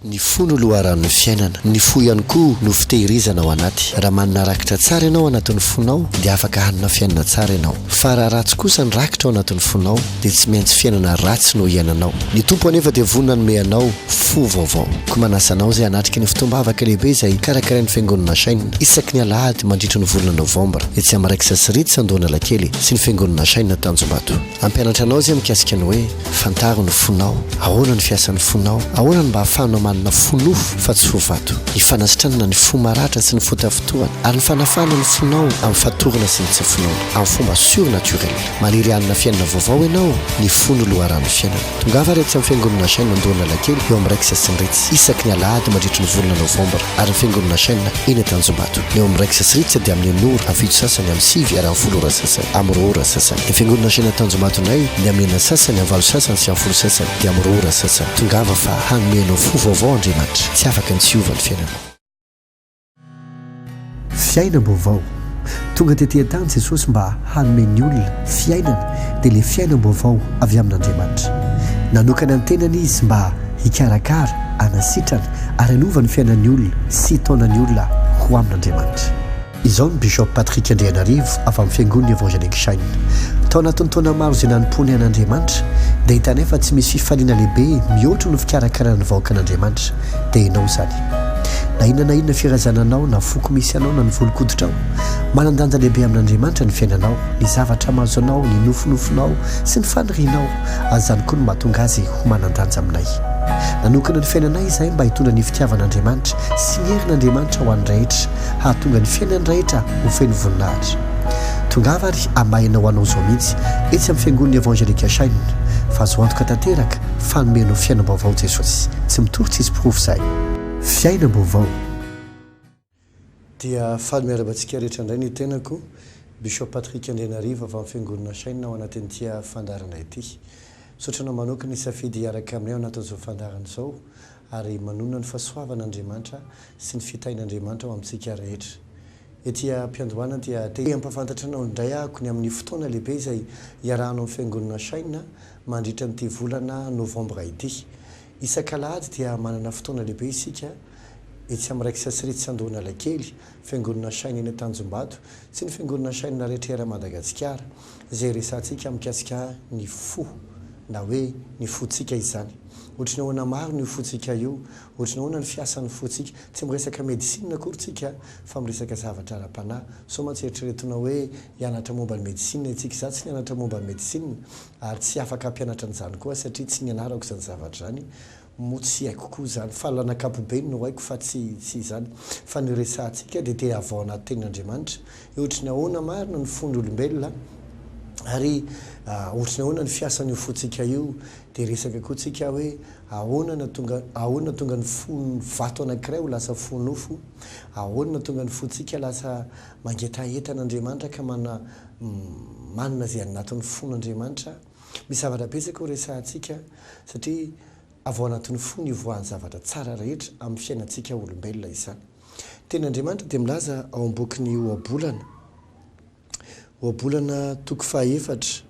Ny fo no loharan'ny fiainana, ny fo ihany koa no fitehirizana ao anaty. Raha manana rakitra tsara ianao anatin'ny fonao dia afaka hanana fiainana tsara ianao, fa raha ratsy kosa ny rakitra ao anatin'ny fonao dia tsy maintsy fiainana ratsy no iainanao. Ny tompo anefa dia vonona nome anao fo vaovao. Ko manasa anao izay hanatrika ny fitombavaka lehibe izay karakarain'ny fiangonana Saina isaky ny alahady mandritra ny volana Novambra etsy amin'ny raiksa Sirity Sandoanalakely sy ny fiangonana Saina Tanjombato. Ampianatra anao izay mikasika ny hoe fantaro ny fonao, ahoana ny fiasan'ny fonao, ahoana ny mba ahafahanao manana fonofo fa tsy fovato, ny fanasitranana ny fo maratra sy ny fotafitohana ary ny fanafana ny fonao amin'ny fatorana sy ny tsy finoana amin'ny fomba surnaturel. Maniry hanina fiainana vaovao ianao, ny fo no loharan'ny fiainana. Tongava rehetra amin'ny fiangonana Saina Andohanalakely eo amin'ny raiksa Sirity isaky ny alahady mandritra ny volana Novambra ary ny fiangonana Saina eny Tanjombato eo amin'ny raiksa Sirity dia amin'ny enora avito sasany amin'ny sivy ary amin'ny folo ora sasany amin'ny roa ora sasany. Ny fiangonana Saina Tanjombato nay dia amin'ny enina sasany amin'ny valo sasany sy amin'ny folo sasany dia amin'ny roa ora sasany. Tongava fa hanomenao fo vaovao Andriamanitra, tsy afaka ny tsy hiova ny fiainanao. Fiainam-baovao tonga tetỳ tany Jesosy mba hanome ny olona fiainana dia ilay fiainam-baovao avy amin'Andriamanitra. Nanokana ny tenany izy mba hikarakara, hanasitrana ary hanovany fiainan'ny olona sy taonan'ny olona ho amin'Andriamanitra. Izao ny Bishop Patrick Andrianarivo avy amin'ny fiangonana Evangelique Saina. Tao anatin'ny taona maro izay nanompoany an'Andriamanitra dia hitana efa tsy misy fifaliana lehibe mihoatra no fikarakarana vahoaka an'Andriamanitra dia ianao izany. Na inona firazananao na foko misy anao na ny volon-koditrao, manan-danja lehibe amin'Andriamanitra ny fiainanao, ny zavatra mahazo anao, ny nofinofinao sy ny fanirianao, azany koa no mahatonga azy ho manan-danja aminay. Nanokana ny fiainanay izahay mba hitondra ny fitiavan'Andriamanitra sy ny herin'Andriamanitra ho an'ny rehetra, hahatonga ny fiainan'ny rehetra ho feno voninahitra. Tongava ary amahinao anao izao mihitsy etsy amin'ny fiangonana Evangelique Saina fa azo antoka tanteraka fanomenao fiainam-baovao Jesosy, tsy mitory tsisy pirofo izay. Fiainam-baovao dia faly miarabantsika rehetra indray ny tenako Bishop Patrick Andrianarivo avy amin'ny fiangonana Saina ao anatin'ity fandarana ity. Sotranao manokana isafidy hiaraka aminay ao anatin'izao fandarana izao ary manonona ny fahasoavan'Andriamanitra sy ny fitahin'Andriamanitra ao amintsika rehetra. Ety am-piandohana dia ampafantatra anao indray ahako ny amin'ny fotoana lehibe izay iarahanao amin'ny fiangonana Saina mandritra n'ity volana Novambra ity. Isan-kalahady dia manana fotoana lehibe isika etsy amin'ny raiksa Sirity Sandoanalakely, fiangonana Saina eny Tanjombato sy ny fiangonana Saina rehetra ery Madagasikara izay resantsika mikasika ny fo na hoe ny fotsika izany. Ohatrany ahoana maro ny fotsika io, ohatrany ahoana ny fiasan'ny fotsika, tsy miresaka medicine akory tsika fa miresaka zavatra ara-panahy. So mantsy eritreretina hoe hianatra momba ny medicine itsika, za tsy nianatra momba ny medicine ary tsy afaka hampianatra an'izany koa satria tsy nianarako izany zavatra zany, mo tsy haiko koa zany, fahalana ankapobeny no haiko fa tsy izany, fa ny resantsika dia te avao anaty tenin'Andriamanitra. Ohatrany ahoana marina ny fon'olombelona ary ohatrany ahoana ny fiasan'io fotsika io dia resaka koa tsika hoe ahoana tonga ny fo vato anankiray ho lasa fonofo, ahoana tonga ny fotsika lasa mangetahetan'Andriamanitra ka manana izay anatin'ny fon'Andriamanitra. Misy zavatra betsaka ho resantsika satria avao anatin'ny fo ny voan'ny zavatra tsara rehetra amin'ny fiainantsika olombelona izany. Tenin'Andriamanitra dia milaza ao am-bokin'ny Ohabolana toko fahaefatra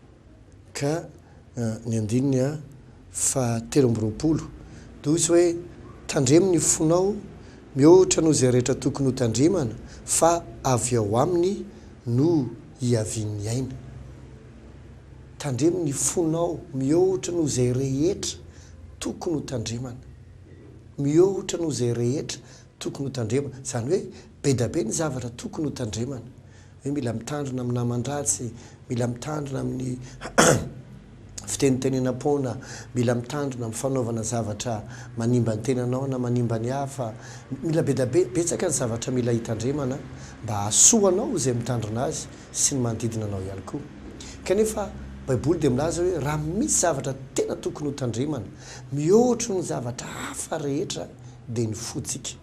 ka ny andininy fa 13 toy izy hoe tandremo ny fonao mihoatra noho izay rehetra tokony ho tandremana fa avy ao aminy no hiavian'ny aina. Tandremo ny fonao mihoatra noho izay rehetra tokony ho tandremana, mihoatra noho izay rehetra tokony ho tandremana, izany hoe be da be ny zavatra tokony ho tandremana. Hoe mila mitandrina amin'ny naman-dratsy, mila mitandrina amin'ny fitenitenenam-pona, mila mitandrina amin'ny fanaovana zavatra manimba ny tenanao na manimba ny hafa, mila be da be betsaka ny zavatra mila hitandremana mba hahasoanao izay mitandrina azy sy ny manodidina anao ihany koa. Kanefa Baiboly dia milaza hoe raha misy zavatra tena tokony ho tandremana mihoatra ny zavatra hafa rehetra dia ny fotsika.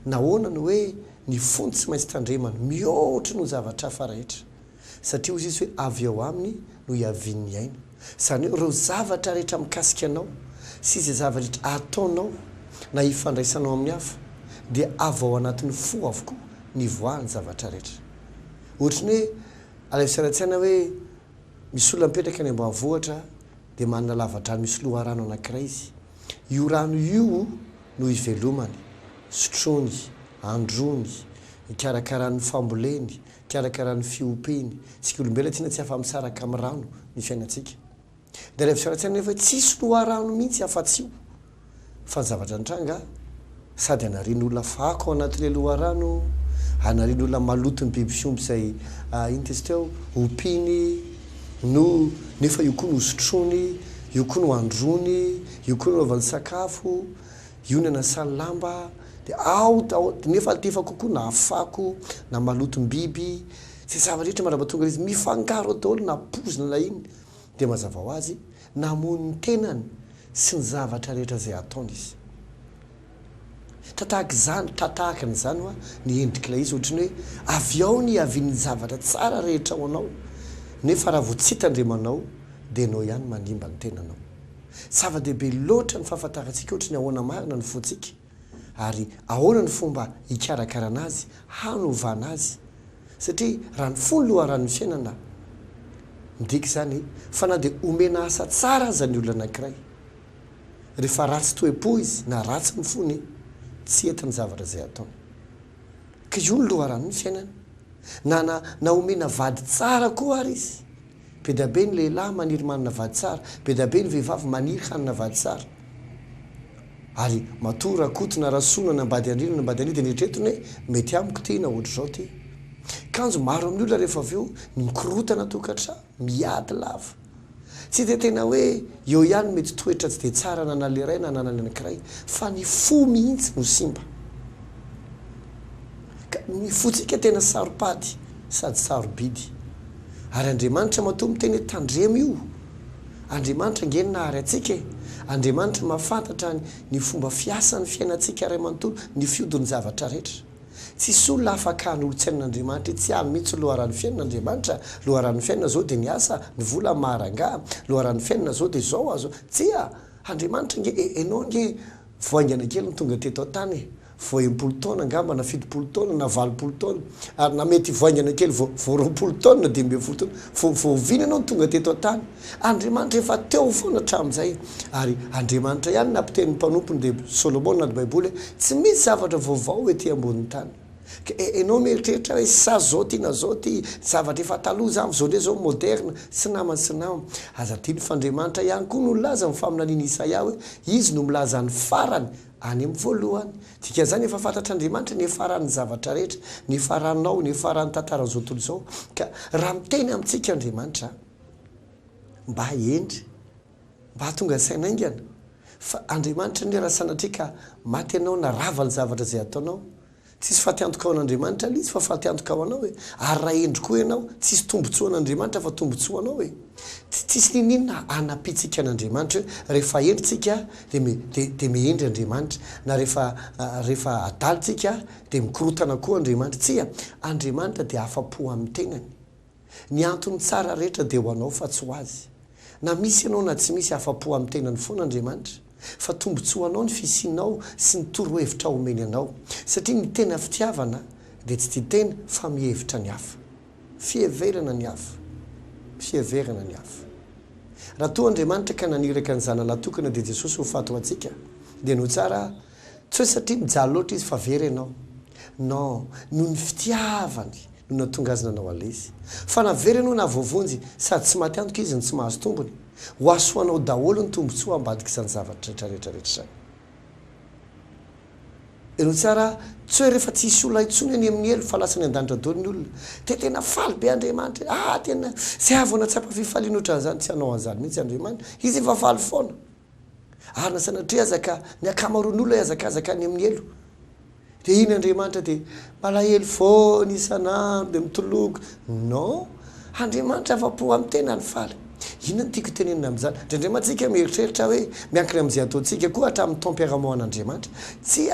Nahoana ny hoe ny fony tsy maintsy tandremana mihoatra no zavatra hafa rehetra satria hozy izy hoe avy ao aminy no hiavian'ny aina. Izany hoe ireo zavatra rehetra mikasika anao sy izay zavatra rehetra ataonao na hifandraisanao amin'ny hafa dia avy ao anatin'ny fo avokoa ny voan'ny zavatra rehetra. Ohatrany hoe alavisaratsiana hoe misy olona mipetraka any ambanivohitra dia manana lavadrano misy loharano anankiray izy. Io rano io no ivelomany sotrony androny ikarakarany famboleny ikarakarany fiopeny tsika olombelona tiana tsy afa misaraka amin'ny rano ny fiainatsika dia rehefa fisarantsena nefa tsisy loharano mihitsy afa-tsio fa ny zavatra antranga sady anarian'olona fako ao anatin'le loharano anarian'olona malotony biby fiomby izay iny tesy teo opiny no nefa io koa no sotrony io koa no androny io koa no anaovany sakafo io ny anasany lamba dia nefa tefa kokoa na afako na malotony biby zay zavatra rehetra marabatonga izy mifangaro daholo na pozina na iny dia mazava ho azy namon'ny tenany sy ny zavatra rehetra zay ataony izy tatahaka n'izany hoa ny endrik'ilay izy ohatrany hoe avy ao ny avian'ny zavatra tsara rehetra ao anao nefa raha vo tsy hitandremanao dia anao ihany manimba ny tenanao zava-dehibe loatra ny fahafantarantsika ohatra ny ahoana marina ny fotsika ary ahoana ny fomba hikarakarana azy hanovana azy satria raha ny fony loharan'ny fiainana midika zany fa na dia omena asa tsara aza ny olona anankiray rehefa ratsy toe-po izy na ratsy ny fony tsy entiny zavatra zay ataony ka io ny loharan'ny fiainana na omena vady tsara koa ary izy be da be ny lehilahy maniry manina vady tsara be da be ny vehivavy maniry hanina vady tsara ary matora kotona rasona nambady andrina nambady andrina dia nietretony hoe mety amiko ty na ohatra zao ty kanjo maro amin'ny olona rehefa avy eo ny mikorotana tokatra miady lava tsy dia tena hoe eo ihany mety toetra tsy dia tsara nanale iray na nanany anankiray fa ny fo mihitsy no simba ka ny fotsika tena saropady sady sarobidy ary Andriamanitra matoa miteny hoe tandremo io Andriamanitra ngeny nahary atsika Andriamanitra mahafantatra ny fomba fiasan'ny fiainantsika ray manontolo ny fiodin'ny zavatra rehetra tsisy olona afaka han'olo-tsainan'Andriamanitra tsy hany mihitsy loharan'ny fiainan'Andriamanitra loharan'ny fiainana zao dia niasa ny vola maharanga loharan'ny fiainana zao dia zao azo tsia Andriamanitra nge enao nge voaingana kely ny tonga teto tany vo 10 taona angamba na 70 taona na 20 taona ary na mety voaingana kely vo 20 taona na 12 taona vo vina anao ny tonga teto tany Andriamanitra efa teo foana hatramin'izay ary Andriamanitra ihany nampiten'ny mpanompony dia Solomona na Baiboly tsy misy zavatra vaovao ety ambonin'ny tany ka enao mieritreritra hoe sa zao ty na zao ty zavatra efa taloha zany zao ndray zao moderna sy namany sy namany aza tiny f'Andriamanitra ihany koa no milaza amin'ny faminaniana Isaia hoe izy no milaza ny farany any amin'ny voalohany dika zany efa fantatr'Andriamanitra ny faran'ny zavatra rehetra ny faranao ny faran'ny tantaran'izao tontolo izao ka raha miteny amintsika Andriamanitra mba endry mba tonga saina aingana fa Andriamanitra ny raha sanatria ka maty anao na rava ny zavatra zay ataonao tsisy fatiantoka ao an'Andriamanitra izy fa fatiantoka ao anao hoe ary raha endry koa ianao tsisy tombotsoa an'Andriamanitra fa tombotsoa anao hoe tsisy ninina anapitsika an'Andriamanitra hoe rehefa endritsika dia miendry Andriamanitra na rehefa adalitsika dia mikorotana koa Andriamanitra tsia Andriamanitra dia afa-po amin'ny tenany ny antony tsara rehetra dia ho anao fa tsy ho azy na misy ianao na tsy misy afa-po amin'ny tenany foana Andriamanitra fa tombotsoa anao ny fisinao sy ny torohevitra omeny anao satria ny tena fitiavana dia tsy tia tena fa mihevitra ny hafa fieverana ny hafa fieverana ny hafa raha toa Andriamanitra ka naniraka ny zanany tokana dia Jesosy ho fato antsika dia no tsara tsy hoe satria mijaly loatra izy fa very ianao non noho ny fitiavany no natonga azy nanao alezy fa na very ianao na voavonjy sady tsy maty antoka izy ny tsy mahazo tombony ho asoanao daholo ny tombotsoa ambadika izany zavatra rehetrarehetra izany eno tsara tsy hoe rehefa tsisy olona itsony any amin'ny elo fa lasa ny an-danitra daholo ny olona tena faly be Andriamanitra tena zay avona tsapa fifaliana ohatran'izany tsy hanao an'izany mihitsy Andriamanitra izy efa faly foana ary na sanatria azaka ny akamaroan'olona azakazaka any amin'ny elo dia iny Andriamanitra dia malahelo foana isan'andro dia mitoloko non Andriamanitra afa-po amin'ny tena ny faly inona ny tiako tenenina amin'izany dia Andriamantsika mieritreritra hoe miankina amin'izay ataontsika koa hatramin'ny tempérament an'Andriamanitra tsy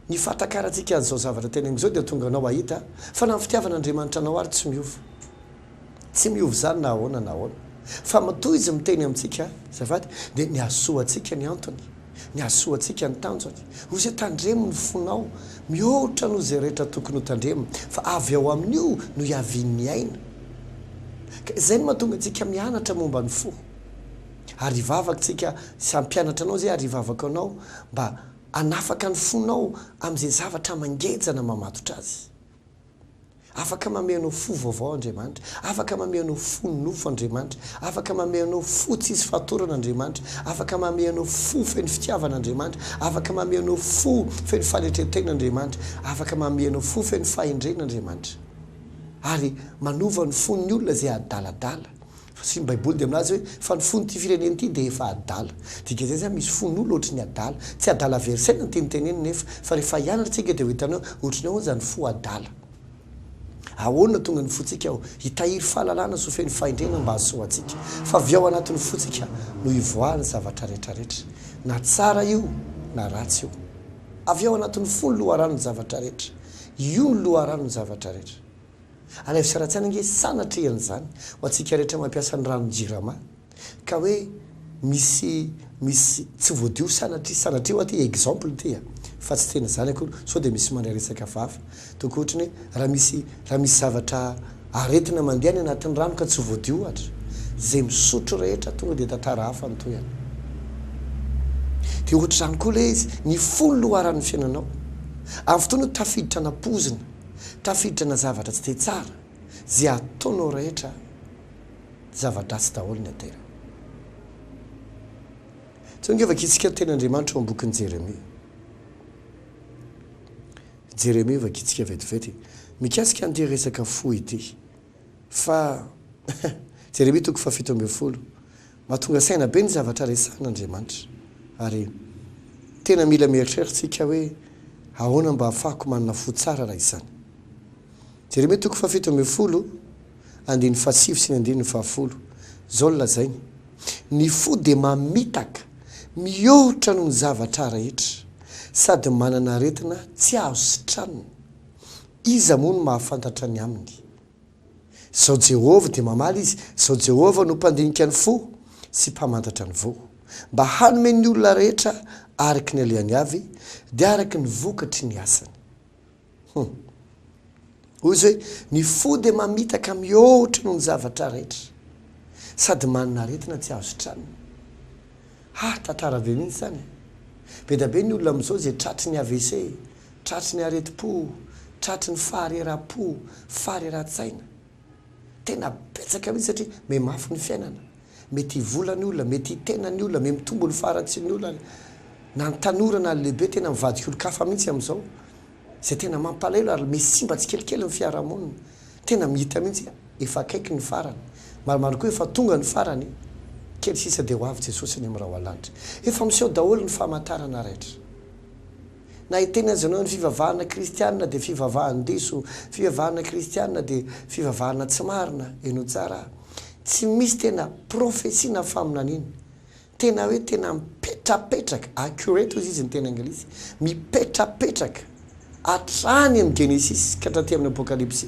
ny fahatakarantsika an'izao zavatra tena amin'izao dia tonga anao ahita fa na ny fitiavan'Andriamanitra anao ary tsy miova zany na ahoana na ahoana fa matoa izy miteny amintsika zafady dia ny azosoantsika ny antony ny azosoantsika ny tanjony ho zay tandremo ny fonao mihoatra no zay rehetra tokony ho tandremo fa avy ao amin'io no hiavian'ny aina ka izay ny mahatonga antsika mianatra momba ny fo ary ivavaksika sampianatra anao zay ary ivavaka anao mba anafaka ny fonao amin'izay zavatra mangejana mamatotra azy. Afaka mameanao fo vaovao Andriamanitra, afaka mameanao fo nofo Andriamanitra, afaka mameanao fo tsisy fatorana Andriamanitra, afaka mameanao fo feno fitiavana Andriamanitra, afaka mameanao fo feno faletretena Andriamanitra, afaka mameanao fo feno fahendrena Andriamanitra. Ary manova ny fon'ny olona zay adaladala. Fa sy ny Baiboly dia aminazy hoe fa ny fon'ny ty fireneny ity dia efa adala. Dika zay zany misy fon'olona ohatry ny adala, tsy adala versaina ny teniteneny nefa fa rehefa hianaritsika dia ho hitanao ohatry ny ao zany fo adala. Ahoana tonga ny fotsika ao hitahiry fahalalana so feno fahendrena mba hasoa atsika. Fa avy ao anatin'ny fotsika no ivoahany zavatra rehetrarehetra, na tsara io na ratsy io. Avy ao anatin'ny fo ny loharano ny zavatra rehetra, io ny loharano ny zavatra rehetra. Alefy saratsana nge sanatrehany zany ho atsika rehetra mampiasa ny rano jirama ka hoe misy tsy voadio sanatrio aty exemple ty fa tsy tena zany akory so dia misy mandraresaka fafa toko ohatry ny raha misy zavatra aretina mandeha ny anatin'ny rano ka tsy voadio ohatra zay misotro rehetra tonga dia tantara hafa nytoyany. Dia ohatra zany koa le izy ny folo loharan'ny fiainanao amin'ny fotoana tafiditra napozina, tafiditra na zavatra tsy te tsara zay ataonao rehetra zavatra tsy daholo ny atera. Tsongevaka itsika ten'Andriamanitra ao am-bokin'ny Jeremia vaka itsika vetivety mikasika an'ity resaka fo ity fa Jeremia toko 17 mahatonga saina be ny zavatra resan'Andriamanitra ary tena mila mieritreritsika hoe ahoana mba hafahako manana fo tsara raha izany. Jeremia toko 17 andiny 7 sy ny andiny 10 zao lazainy ny fo dia mamitaka mihoatra noho ny zavatra rehetra sady manana aretina tsy azo sitranina. Iza moa no mahafantatra ny aminy? Zao Jehova dia mamaly izy, zao Jehova no mpandinika ny fo sy mpamantatra ny vo mba hanome ny olona rehetra araky ny aleany avy dia araky ny vokatry ny asany. Hoy izy hoe ny fo dia mamitaka mihoatra noho ny zavatra rehetra sady manana aretina tsy azo sitranina. Tantara be mihitsy zany. Be da be ny olona amin'izao zay tratry ny AVC, tratry ny areti-po, tratry ny faharera-po, faharera-tsaina. Tena betsaka mihitsy satria me mafy ny fiainana, mety volany olona, mety tenany olona, me mitombo ny faratsy ny olona, na ny tanora na lehibe tena mivadika olo-kafa mihitsy amin'izao zay tena mampalahelo ary misy simba tsy kelikely ny fiarahamonina. Tena mihita mihitsy efa akaiky ny farany, maromaro koa efa tonga ny farany. Kely sisa dia ho avy Jesosy ny amin'ny raha alanitra. Efa miseho daholo ny famantarana rehetra. Na hiteny azy anao ny fivavahana kristianina dia fivavahana diso, fivavahana kristianina dia fivavahana tsy marina, eno tsara. Tsy misy tena profesina faminaniny. Tena hoe tena mipetrapetraka, accurate izy ny tena anglisy, mipetrapetraka hatrany amin'ny Genesis ka hatraty amin'ny Apokalipsy.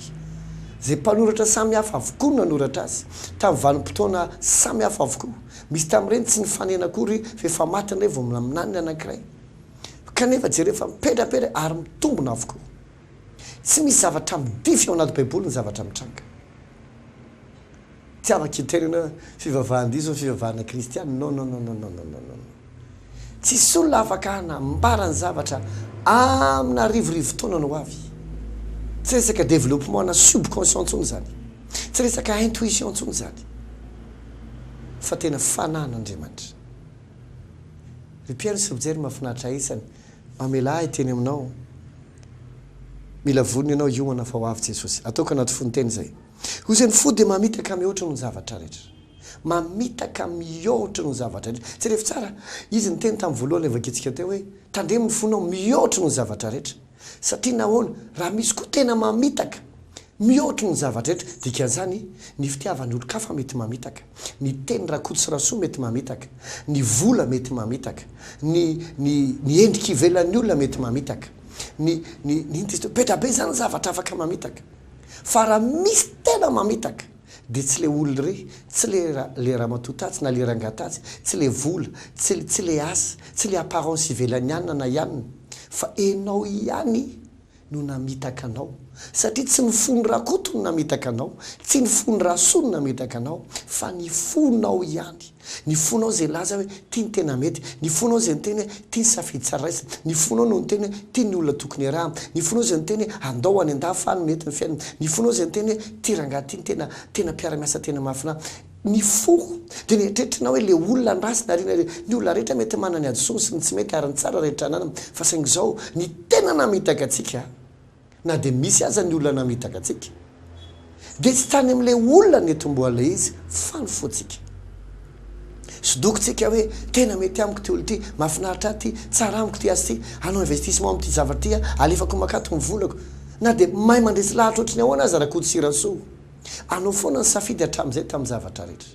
Zay mpanoratra samy hafa avokoa no nanoratra azy tamin'ny vanim-potoana samy hafa avokoa. Misy tamin'ireny tsy nifanena akory fa efa maty ny vao minany anankiray kanefa jerefa mipetrapetra ary mitombona avokoa. Tsy misy zavatra midify ao anaty Baiboly ny zavatra mitranga. Tsy afaka hitenena fivavahan-diso fivavahana kristiana. Non. Tsisy olona afaka hanambara ny zavatra amina rivorivo taona no avy. Tsy resaka développement na subconscient ntsony zany, tsy resaka intuition ntsony zany, fa tena fanan'Andriamanitra. Ry mpiaino sy mijery mahafinaritra isany mamela hiteny aminao mila voniny ianao ioana fa ho avy Jesosy. Ataoko anaty fonteny zay. Hoy izay ny fo dia mamitaka mihoatra noho ny zavatra rehetra. Mamitaka mihoatra noho ny zavatra rehetra. Tsy rehefa tsara izy ny teny tamin'ny voalohany avakitsika teo hoe tandremo ny fonao mihoatra noho ny zavatra rehetra. Satria nahoana raha misy koa tena mamitaka mihoatra noho ny zavatra rehetra dikan'izany ny fitiavan'ny olo-kafa mety mamitaka, ny teny rakoto sy rasoa mety mamitaka, ny vola mety mamitaka, ny endrika ivelan'ny olona mety mamitaka, petrabe zany zavatra afaka mamitaka. Fa raha misy tena mamitaka dia tsy le olo re, tsy le ramatotatsy na le rangatatsy, tsy le vola, tsy le asa, tsy le apparence ivelan'ny anina na ianina, fa enao ihany no namitaka anao satria tsy ny fony rakoto no namitaka anao, tsy ny fony rasoa no namitaka anao, fa ny fonao ihany. Ny fonao zay laza hoe tia ny tena mety, ny fonao zay ny teny hoe tia ny safidy tsaraisa, ny fonao no ny teny hoe tia ny olona tokony araha, ny fonao zay ny teny hoe andao any an-dafany mety ny fiainana, ny fonao zay ny teny hoe tia rangahy tia ny tena mpiara-miasa tena mafina. Ny fo dia ny eritreretina hoe le olona ndrasy narina ny olona rehetra mety manany adosony sy ny tsy mety ary ny tsara rehetra anana, fa saingy izao ny tena namitaka atsika na dia misy aza ny olona namitaka atsika dia tsy tany amin'ilay olona ny etomboala izy fa ny fotsika. Sodokotsika hoe tena mety amiko ty olo ty, mahafinaritra ty, tsara amiko ty azy ty, anao investissement am'ty zavatra ty alefako makato ny volako, na dia mahay mandresy lahatra ohatrany ahoana aza raha kodisirasoa, anao foana ny safidy hatramin'izay tamin'ny zavatra rehetra.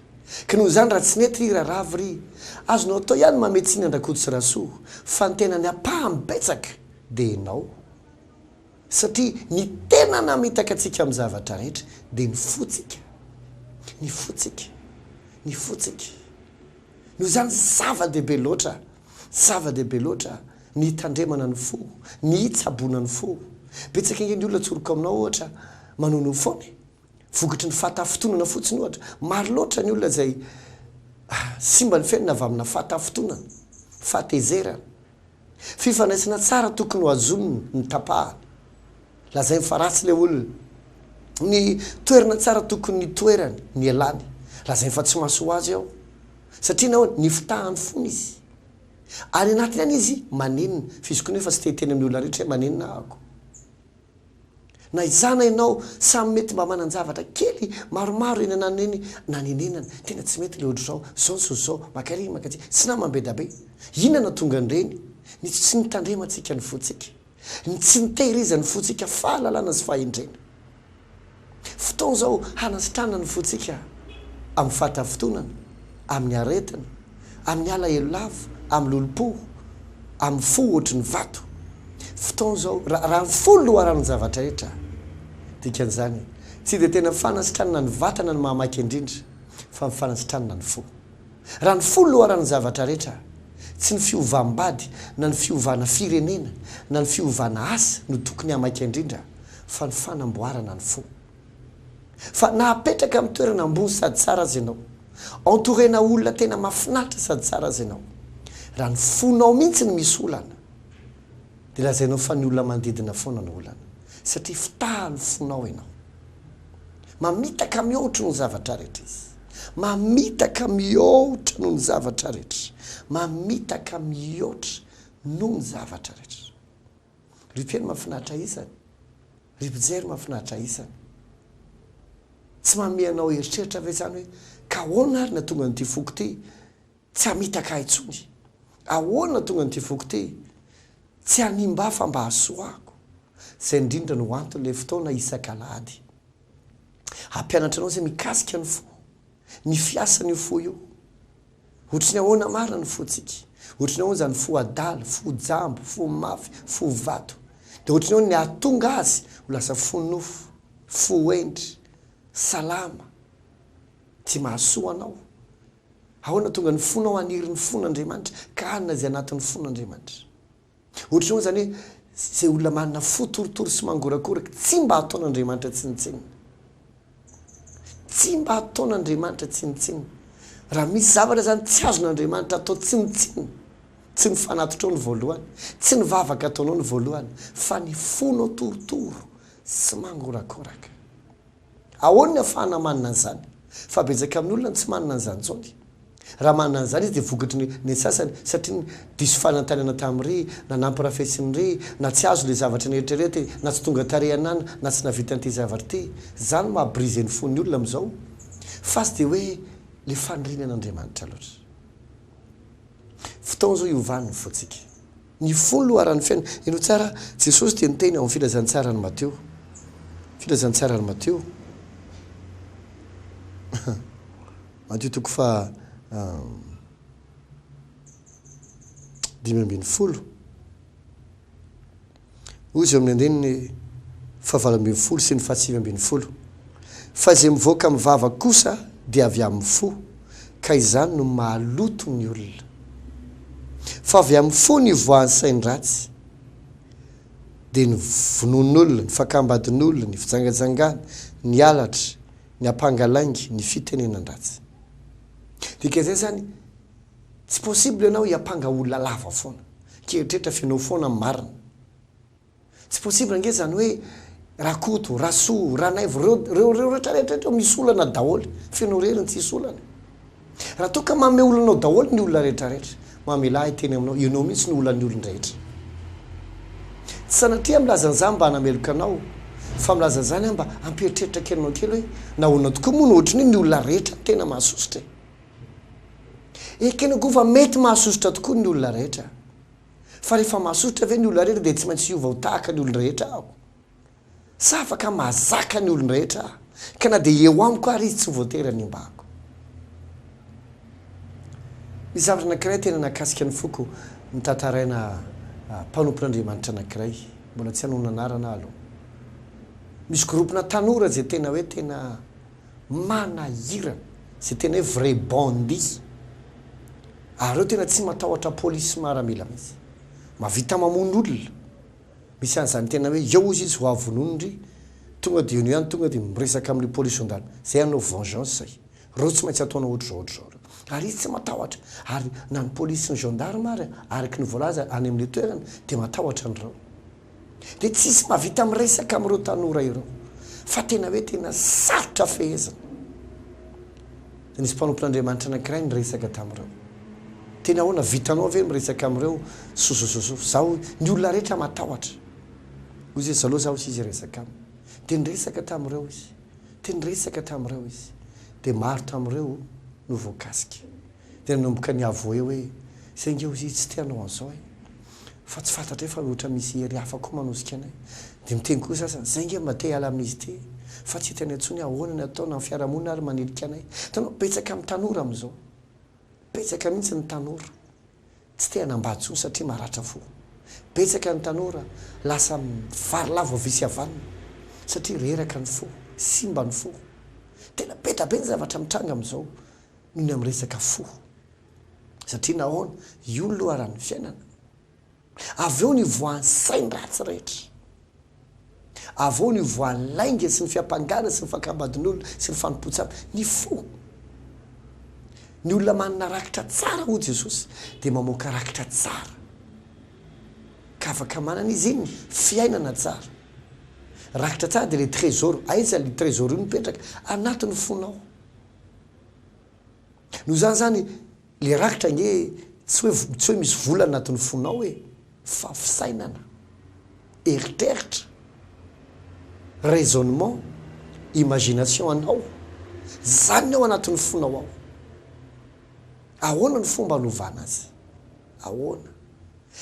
Ka noho izany raha tsy nety ry raharavy ry azonao atao ihany mamety sy ny andrakodisy rasoa, fa ny tena ny apahambetsaka dia ianao, satria ny tena namitaka atsika amin'ny zavatra rehetra dia ny fotsika, ny fotsika, ny fotsika. Noho izany zava-dehibe loatra, zava-dehibe loatra ny tandremana ny fo, ny hitsabona ny fo. Betsaka inge ny olona tsoroka aminao ohatra manono foany vokatry ny fahatafitonana fotsiny ohatra. Maro loatra ny olona izay simba ny fiainana avy amina fahatafitonana, fahatezerana, fifanaisana tsara tokony ho azoniny ny tapahany, lazay fa ratsy le olona, ny toerana tsara tokony ny toerany ny alany, lazay fa tsy mahasoa azy ao satria nao ny fitahany fony izy. Any anatiny any izy manenina, fizikony efa tsy tehiteny amin'ny olona rehetra hoe manenina ahako. Na izana ianao samy mety mba manan-javatra kely maromaro eny ananiny eny nanenenana, tena tsy mety le ohatr'izao, zao sy zao, makary makatsy, sy na mambedabe. Inona tonga an'ireny? Ny tsy nitandremantsika ny fotsika, ny tsy nitehirizany fotsika fahalalana sy fahendrena. Fotoana zao hanasitrana ny fotsika amin'ny fahatafitonana, amin'ny aretina, amin'ny alahelo lavo, amin'ny lolopo, amin'ny fo ohatry ny vato. Fotoana zao raha ny fo loharano ny zavatra rehetra, dikan'izany tsy dia tena fanasitranana ny vatana ny mahamaky indrindra fa mifanasitranana ny fo. Raha ny fo loharano ny zavatra rehetra, tsy ny fiovam-bady na ny fiovana firenena na ny fiovana asa no tokony hamaky indrindra fa ny fanamboarana ny fo. Fa nahapetraka amin'ny toerana ambony sady tsara azy ianao, entourena olona tena mahafinaritra sady tsara azy ianao, raha ny fonao mihitsy ny misy olana dia lazainao fa ny olona manodidina foana ny olana, satria fitahany fonao ianao. Mamitaka mihoatra ny zavatra rehetra izy, mamitaka mihoatra noho ny zavatra rehetra, mamitaka mihoatra noho ny zavatra rehetra. Ry mpiaino mahafinaritra isany, ry mpijery mahafinaritra isany. Tsy mameanao heritreritra ve zany hoe ka ahoana ary na tonga n'ity foko ty tsy hamitaka intsony, ahoana tonga n'ity foko ty tsy hanimba fa mba hasoako. Zay indrindra no anton'ilay fotoana isan-kalahady hampianatra anao zay mikasika ny fo, ny fiasany io fo io. Ohatry ny ahoana marina ny fotsika, ohatry ny ahoana zany fo adala, fo jambo, fo mafy, fo vato, dia ohatry ny ahoana ny ahatonga azy ho lasa fo nofo, fo endry, salama, tsy mahasoa anao. Ahoana tonga ny fonao aniry ny fon'Andriamanitra ka hanina zay anatin'ny fon'Andriamanitra. Ohatry ny ahoana zany hoe zay olona manana fo toritory sy mangorakoraka tsy mba ataon'Andriamanitra tsinitsinina, tsy mba ataon'Andriamanitra tsinitsinina. Raha misy zavatra zany tsy azon'Andriamanitra atao tsinitsinina, tsy ny fanatitra ao ny voalohany, tsy ny vavaka ataonao ny voalohany, fa ny fonao torotoro sy mangorakoraka. Ahoana ny ahafahana manana an'izany? Fa betsaka amin'ny olona tsy manana an'izany intsony. Raha manana an'izany izy dia vokatry ny sasany satria diso fanantanana tamin'ry, na nampirafesiny ry, na tsy azo le zavatra ny eritrerety, na tsy tonga tarehanana, na tsy navita n'ity zavatra ity. Zany mahabrise ny fon'ny olona amin'izao. Fa tsy dia hoe le fanirianan'Andriamanitra loatra. Fotoana zao iovan'ny fotsika. Ny fony loharano fiaina. Ino tsara Jesosy dia niteny ao amin'ny filazantsarany Mateo. Filazantsarany Mateo. Mateo toko fa 5:10. Ozy amin'ny andeniny 9:20 sy ny 9:20. Fa izay mivoaka mivavaka kosa dia avy amin'ny fo, ka izany no mahaloto ny olona. Fa avy amin'ny fo ny ivoahan'ny sain-dratsy, dia ny vonon'olona ny fakambadin'olona ny fijangajangana ny alatra ny ampangalaingy ny fitenenan-dratsy dika zay zany tsy possible ianao hiampanga olona lava foana keritrehitra fianao foana marina tsy possible nge zany hoe rakoto rasoa ranaivo reo rehetrarehetra misy olana daholy fianao reriny tsy isy olana raha toa ka mame olanao daholy ny olona rehetrarehetra mamelahy teny aminao ianao mihitsy ny olan'ny olon-drehetra tsy sanatria milazan'izany mba hanameloka anao fa milazan'izany mba ampieritreritra kelinao kely hoe nahoana tokoa moa no ohatrany ny olona rehetra tena mahasosotra ekenako fa mety mahasosotra tokoa ny olona rehetra fa rehefa mahasosotra ve ny olona rehetra dia tsy maintsy hiova ho tahaka ny olon-rehetra aho sa afaka mahazaka ny olon-rehetra aho ka na dia eo amiko ary izy tsy voatery any ambako misy zavatra anankiray tena nakasika ny foko mitantaraina mpanompon'Andriamanitra anankiray mbola tsy hanao nanarana aloha misy groupena tanora zay tena hoe tena manahirana zay tena hoe vrai bandit ary reo tena tsy matahotra polisy maramila mihitsy mavita mamono olona misy an'izany tena hoe eo izy izy ho avononondry tonga dia eno ihany tonga dia miresaka amin'ny polisy ondana zay anao vengeance zay reo tsy maintsy ataonao ohatr'izao ohatr'izao ary izy tsy matahotra ary na ny polisy ny gendarme ary araky ny voalaza any amin'ny toerana dia matahotra an'ireo dia tsisy mavita miresaka amin'ireo tanora ireo fa tena hoe tena sarotra fehezana dia nisy mpanompon'Andriamanitra anankiray nyresaka tamin'ireo tena ahoana vitanao ve miresaka amin'ireo sosososo zaho ny olona rehetra matahotra ozy hoe zaloha zaho sy izy resaka aminy dia nyresaka tamin'ireo izy dia nyresaka tamin'ireo izy dia maro tamin'ireo no voakasika dia nanomboka ny avoe hoe zay nge izy tsy tianao an'izao fa tsy fantatra hoe fa ohatra misy hery hafa koa manosika anay dia miteny koa sasa zay nge mate ala amin'izy ty fa tsy hitany antsony ahoana ny ataona amin'ny fiarahamonina ary manilika anay tanao betsaka amin'ny tanora amin'izao betsaka mihitsy ny tanora tsy te hanambady satria maratra fo betsaka ny tanora lasa varilavo visy avanina satria reraka ny fo simba ny fo tena betabe ny zavatra mitranga amin'izao nohony amin'ny resaka fo satria nahoana io ny loharan'ny fiainana avy eo ny voan'ny sainy ratsy rehetra avy eo ny voan'ny lainga sy ny fiampangana sy ny fakambadin'olona sy ny fanompotsana ny fo ny olona manana rakitra tsara ho Jesosy dia mamoaka rakitra tsara ka afaka manana izy iny fiainana tsara rakitra tsara dia le trésor aiza le trésor io mipetraka anatin'ny fonao no zany le rakitra nge tsy hoe misy vola anatin'ny fonao hoe fa fisainana eritreritra raisonnement imagination anao zany ao anatin'ny fonao ao ahoana ny fomba hanovana azy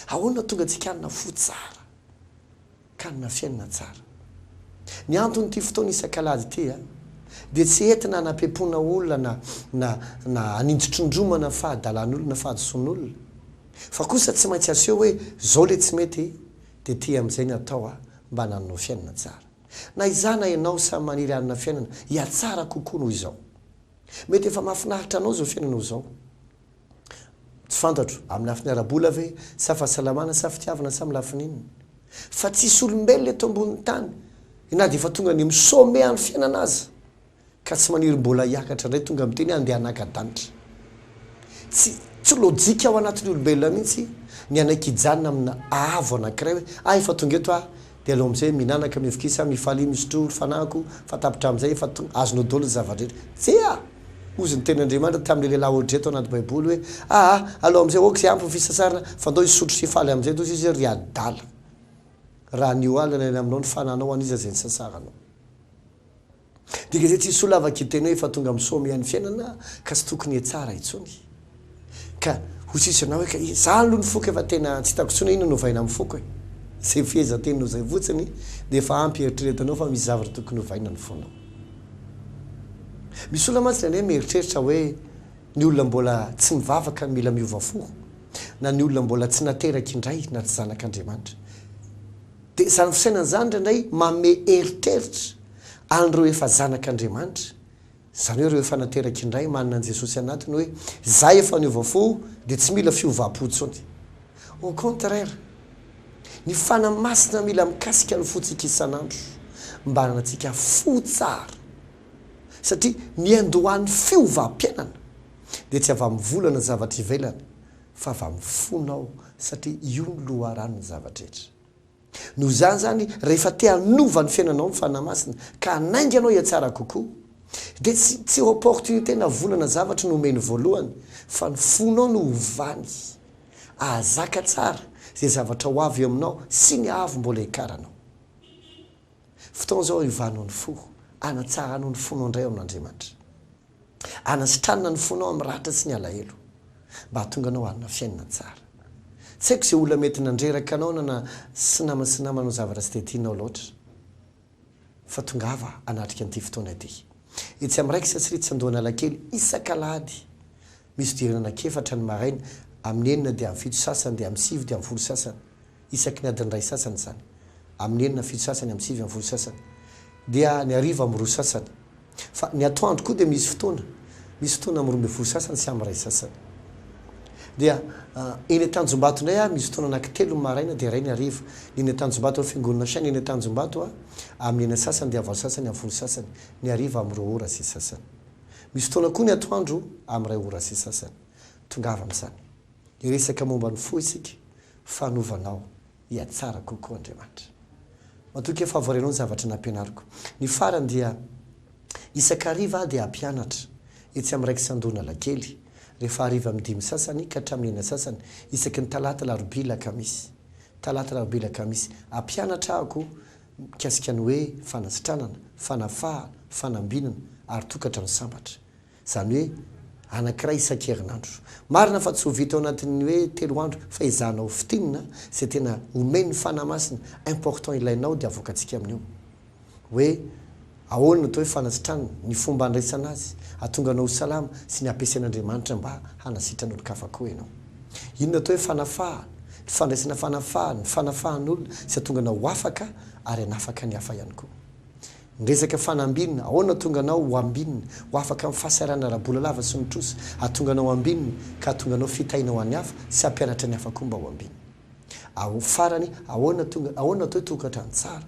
ahoana tonga tsika hanina fo tsara ka hanina fiainana tsara ny antony ty fotoana isan-kalady ty dia tsy entina hanampepona olona na haninjotrondromana fahadalan'olona fahadison'olona fa kosa tsy maintsy aseho hoe zao le tsy mety dia ty amin'izay ny atao mba nananao fiainana tsara na izana ianao samy maniry hanina fiainana hiatsara kokoa noho izao mety efa mahafinaritra anao zao fiainanao zao tsy fantatro amin'ny lafiny ara-bola ve sa fahasalamana sa fitiavana sa amin'ny lafinininy fa tsisy olombelona eto ambonin'ny tany na dia efa tonga ny misome amin'ny fiainana azy ka tsy maniry mbola hiakatra indray tonga miteny andeha hanaka-danitra tsy lojika ao anatin'ny olombelona mihitsy ny anaikijanona amina avo anankiray hoe efa tonga eto dia aloha amin'izay minanaka mivokisa mifalia misotro fanako fatapitra amin'izay efa azonao dolo zava-drehetra tsia ozy ny ten'Andriamanitra tamin'le lehilahy ohatreto anaty baiboly hoe aloha amin'izay oaka zay ampy fisasarana fa ndao isotro sy faly amin'izay toy izy ry adala raha nio alana aminao ny fananao aniza zay ny sasaranao dika zay tsisy olo afaka hiteny hoe efa tonga misomy an'ny fiainana ka tsy tokony tsara itsony ka ho tsisy anao hoe za aloha ny foko efa tena tsy hitako tsony ino novaina amin'ny foko e zay fihezan-teninao zay fotsiny dia efa ampy eritreretanao fa misy zavatra tokony hovaina ny fonao misy olona mantsy ny hoe mieritreritra hoe ny olona mbola tsy mivavaka mila miova fo na ny olona mbola tsy nateraka indray na tsy zanak'Andriamanitra dia zany fisainana zany ndray mame eritreritra an'ireo efa zanak'Andriamanitra zany hoe reo efa nateraka indray manana an' Jesosy anatiny hoe za efa niova fo dia tsy mila fiovam-po tsony au contraire ny fanamasina mila mikasika ny fotsika isan'andro mba anantsika fo tsara satria ny andohan'ny fiovam-piainana dia tsy avy amin'ny volana zavatra ivelany fa avy amin'ny fonao satria io ny loharano ny zavatra rehetra no zany zany rehefa te hanova ny fiainanao ny fanamasina ka hanainga anao iatsara kokoa dia tsy opportunité na volana zavatra no omeny voalohany fa ny fonao no hovany ahazaka tsara zay zavatra ho avy aminao sy ny avo mbola hikaranao fotoana zao ivanao ny fo anatsaranao ny fonao indray ao amin'Andriamanitra anasitranina ny fonao amin'ny ratra sy ny alahelo mba hatonga anao hanana fiainana tsara tsy haiko izay olona mety nandreraka anao na sinamasinama no zavatra sy tetianao loatra fa tongava anatrika an'ity fotoana ity etsy amin'ny raika satsiritsy andohana lakely isan-kalahady misy dirana anakefatra ny maraina amin'ny enina dia amin'ny fito sasany dia amin'ny sivy dia amin'ny folo sasany isaky ny adiny ray sasany zany amin'ny enina fito sasany amin'ny sivy amin'ny folo sasany dia ny ariva amin'ny roa sasany fa ny atoandro koa dia misy fotoana amin'ny roa ambin'ny folo sasany sy amin'ny ray sasany dia eny Tanjombato indray misy fotoana anankitelo ny maraina dia ray ny ariva ny Tanjombato amin'ny fiangonana saina eny Tanjombato amin'ny ena sasany dia valo sasany amin'ny folo sasany ny ariva amin'ny roa ora sy sasany misy fotoana koa ny atoandro amin'ny ray ora sy sasany tongava amin'izany iresaka momba ny fo isika fanovanao iatsara kokoa Andriamanitra matoky efa avoarenao ny zavatra nampianariko ny farany dia isan-kariva dia ampianatra etsy amin'ny raiky sandoana lakely rehefa ariva amin'ny dimy sasany ka hatramin'ny ena sasany isaky ny talata larobia lakamisy ampianatra ako mikasika ny hoe fanasitranana fanafahana fanambinana ary tokatra ny sambatra zany hoe anankiray isan-kerinandro marina fa tsy ho vita ao anatin'ny hoe 3 andro fa izanao fitinina zay tena omeny ny fanamasina important ilainao dia avoakantsika amin'io hoe ahoana atao hoe fanasitranana ny fomba andraisana azy atonga anao salama sy ny ampiasain'Andriamanitra mba hanasitranao kafakoa ianao inona atao hoe fanafahana ny fandraisana fanafahana ny fanafahan'olona sy atonga anao afaka ary anafaka ny hafa ihany koa ny resaka fanambinina ahoana atonga anao ho ambinina ho afaka amin'ny fahasarana rabola lava sy mitrosa atonga anao ambinina ka atonga anao fitaina ho an'ny hafa sy ampianatra ny hafa koa mba ho ambinina ao farany ahoana atao hoe tokatrano tsara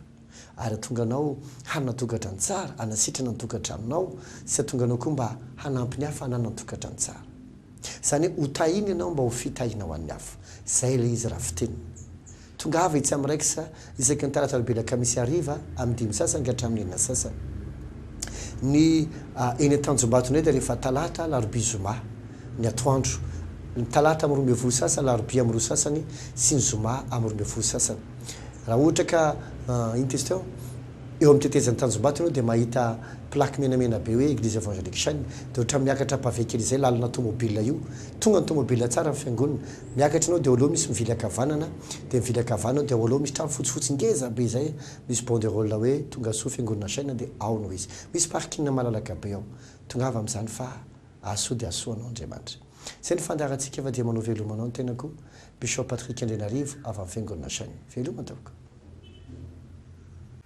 ary atonga anao hanana tokatrano tsara anasitrana ny tokatranonao sy atonga anao koa mba hanampy ny hafa hanana ny tokatrano tsara zany hoe hotahiny ianao mba ho fitahina ho an'ny hafa zay le izy raha fitenina tongava itsy amin'ny raika sa isaky ny talata robe lakamisy ariva amin'ny dimy sasany ka hatramin'ny enina sasany ny eny Tanjombato indray dia rehefa talata larobia zoma ny atoandro ny talata amin'ny roa ambin'ny folo sasany larobia amin'ny roa sasany sy ny zoma amin'ny roa ambin'ny folo sasany raha ohatra ka ino testion eo amin'ny tetezan'ny Tanjombato ianao dia mahita plaque menamena be hoe église évangélique Chaine dia ohatra miakatra pavekely izay lalana tomobile io tonga ny tomobile tsara ny fiangonana miakatra ianao dia aloha misy mivily akavanana dia mivily akavanana dia aloha misy trano fotsifotsy ngeza be izay misy banderole hoe tonga soa fiangonana Chaine dia ao no izy misy parking malalaka be ao tongava amin'izany fa asoa dia asoa anao Andriamanitra zay ny fandaharantsika efa dia manao velomanao ny tenako Bishop Patrick Andrenarivo avy amin'ny fiangonana Chaine velomana taoko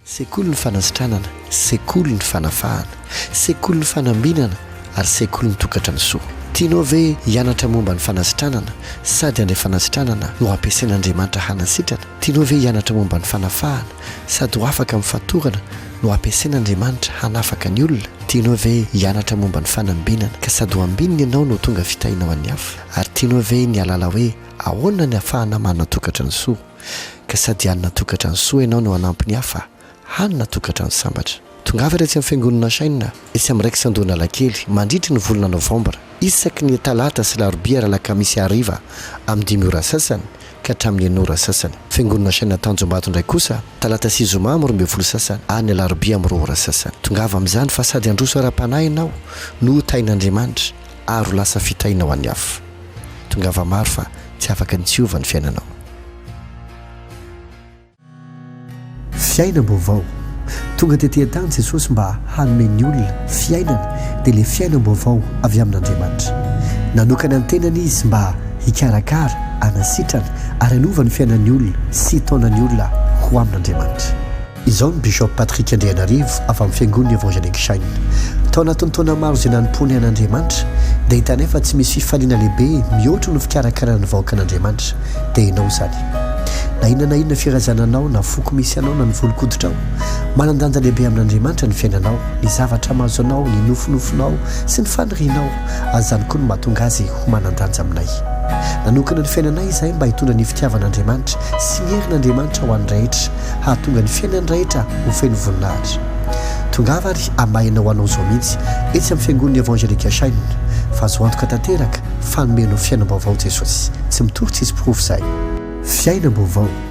sekoly ny fanasitranana sekoly ny fanafahana sekoly ny fanambinana ary sekoly ny tokatra ny soa tianao ve hianatra momba ny fanasitranana sady andray fanasitranana no ampiasain'Andriamanitra hanasitrana tianao ve hianatra momba ny fanafahana sady ho afaka amin'ny fatorana no ampiasain'Andriamanitra hanafaka ny olona tianao ve hianatra momba ny fanambinana ka sady ho ambinina ianao no tonga fitahinao an'ny hafa ary tianao ve ny alala hoe ahoana ny ahafahana manana tokatra ny soa ka sady hanana tokatra ny soa ianao no hanampy ny hafa hanina tokatra ny sambatra tongava ratsy amin'ny fiangonana Chaine isy amin'ny raika sandoana lakely mandritry ny volana novambra isaky ny talata sy larobia lakamisy ariva amin'ny 10 ora sasany ka hatramin'ny 9 ora sasany fiangonana Chaine Tanjombato indray kosa talata sy zoma amin'ny 12 sasany any larobia amin'ny 2 ora sasany tongava amin'izany fa sady androso ara-panahy ianao no tain'Andriamanitra ary lasa fitahinao an'ny hafa tongava maro fa tsy afaka ny tsiova ny fiainanao fiainam-baovao tonga tetỳ-tany Jesosy mba hanome ny olona fiainana dia le fiainam-baovao avy amin'Andriamanitra nanokana ny tenany izy mba hikarakara anasitrana ary hanova ny fiainan'ny olona sy taonan'ny olona ho amin'Andriamanitra izao ny Bishop Patrick Andrenarivo avy amin'ny fiangonana évangélique Chaine tao anatin'ny taona maro izay nanompoany an'Andriamanitra dia hitana efa tsy misy fifaliana lehibe mihoatra ny fikarakarana ny vahoakan'Andriamanitra dia ianao zany na inona firazananao na foko misy anao na ny volokoditrao manandanja lehibe amin'Andriamanitra ny fiainanao, ny zavatra mahazo anao, ny nofinofinao sy ny fanirianao, azany koa no mahatonga azy ho manandanja aminay. Nanokana ny fiainanay izahay mba hitondra ny fitiavan'Andriamanitra sy ny herin'Andriamanitra ho an'ny rehetra, hahatonga ny fiainan'ny rehetra ho feno voninahitra. Tongava ary amaina ho anao zao mihitsy etsy amin'ny fiangonana evangelika Shaina fa azo antoka tanteraka fanomeno fiainam-baovao Jesosy, tsy mitory tsy izy mpirovo izay fiainam-baovao.